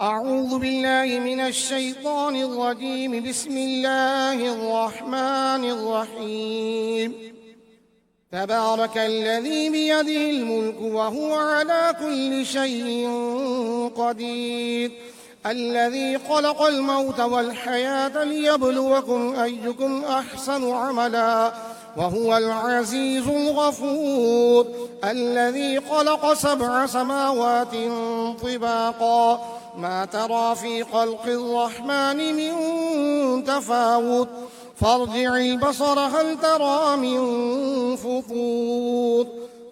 أعوذ بالله من الشيطان الرجيم. بسم الله الرحمن الرحيم. تبارك الذي بيده الملك وهو على كل شيء قدير، الذي خلق الموت والحياة ليبلوكم أيكم أحسن عملا وهو العزيز الغفور، الذي خلق 7 سماوات طباقا ما ترى في خلق الرحمن من تفاوت فارجع البصر هل ترى من فطور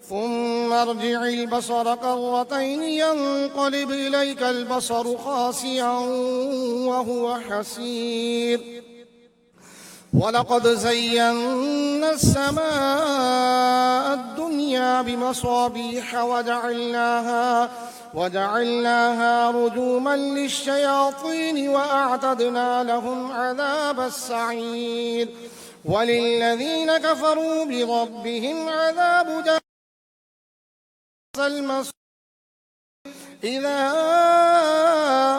ثم ارجع البصر كرتين ينقلب إليك البصر خاسئا وهو حسير. ولقد زينا السماء الدنيا بمصابيح وجعلناها رجوما للشياطين وأعتدنا لهم عذاب السعير. وللذين كفروا بربهم عذاب جهنم المصير. إذا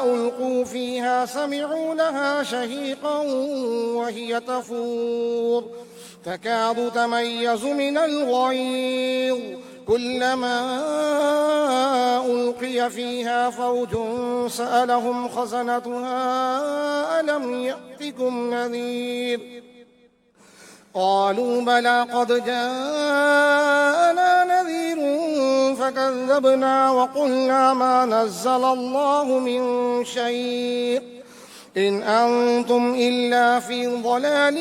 ألقوا فيها سمعوا لها شهيقا وهي تفور تكاد تميز من الغيظ كلما ألقي فيها فوج سألهم خزنتها ألم يأتكم نذير قالوا بلى قد جاءنا نذير فكذبنا وقلنا ما نزل الله من شيء إن أنتم إلا في ضلال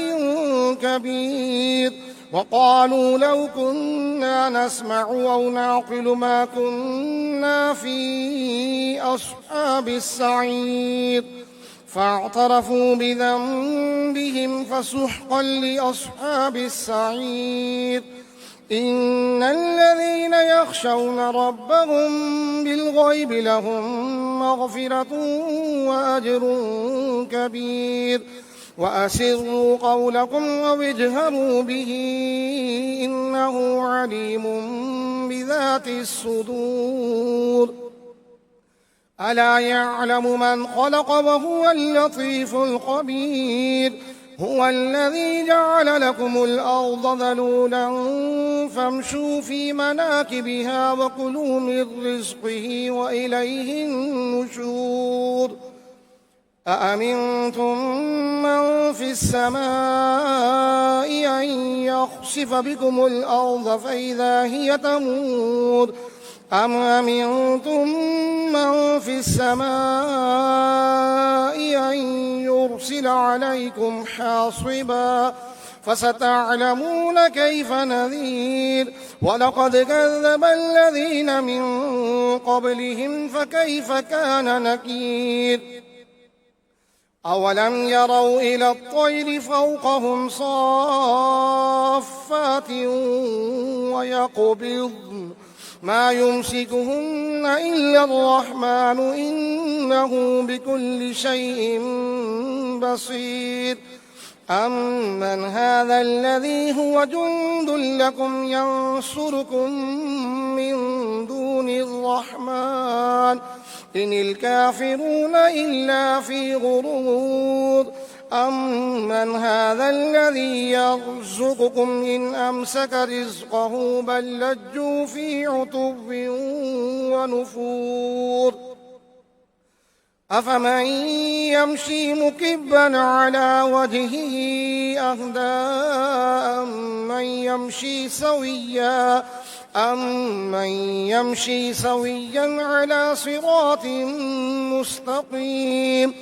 كبير. وقالوا لو كنا نسمع أو نعقل ما كنا في أصحاب السعير فاعترفوا بذنبهم فسحقا لأصحاب السعير. إن الذين يخشون ربهم بالغيب لهم مغفرة وأجر كبير. وأسروا قولكم أو اجهروا به إنه عليم بذات الصدور. ألا يعلم من خلق وهو اللطيف الخبير. هو الذي جعل لكم الأرض ذلولا فامشوا في مناكبها وكلوا من رزقه وإليه النشور. أأمنتم من في السماء أن يخسف بكم الأرض فإذا هي تمور أم أمنتم من في السماء أن يرسل عليكم حاصبا فستعلمون كيف نذير. ولقد كذب الذين من قبلهم فكيف كان نكير. أولم يروا إلى الطير فوقهم صافات ويقبضن ما يمسكهن إلا الرحمن إنه بكل شيء بصير. أمن هذا الذي هو جند لكم ينصركم من دون الرحمن إن الكافرون إلا في غرور. أمن هذا الذي يرزقكم إن أمسك رزقه بل لجوا في عتو ونفور. أفمن يمشي مكبا على وجهه أهدى أمن يمشي سويا على صراط مستقيم.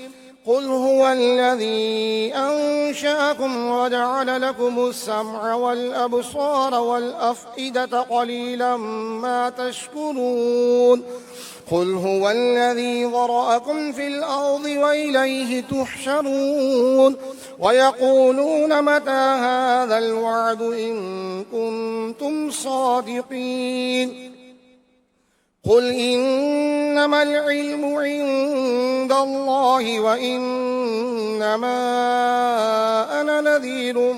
قل هو الذي أنشأكم وجعل لكم السمع والأبصار والأفئدة قليلا ما تشكرون. قل هو الذي ذرأكم في الأرض وإليه تحشرون. ويقولون متى هذا الوعد إن كنتم صادقين. قل إنما العلم عند الله وإنما أنا نذير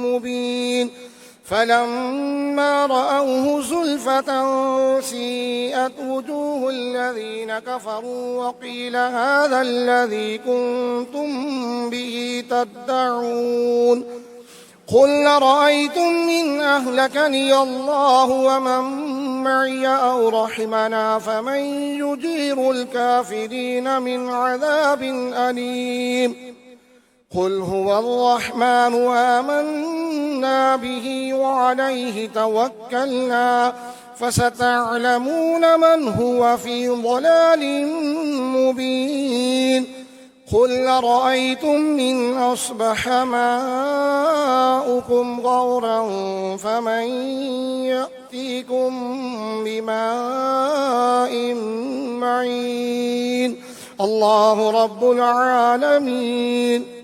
مبين. فلما رأوه زلفة سيئت وجوه الذين كفروا وقيل هذا الذي كنتم به تدعون قل رأيتم إن أهلكني الله ومن معي أو رحمنا فمن يجير الكافرين من عذاب أليم قل هو الرحمن آمنا به وعليه توكلنا فستعلمون من هو في ضلال مبين قل رأيتم إن أصبح ماؤكم غورا فمن يأتيكم بماء معين الله رب العالمين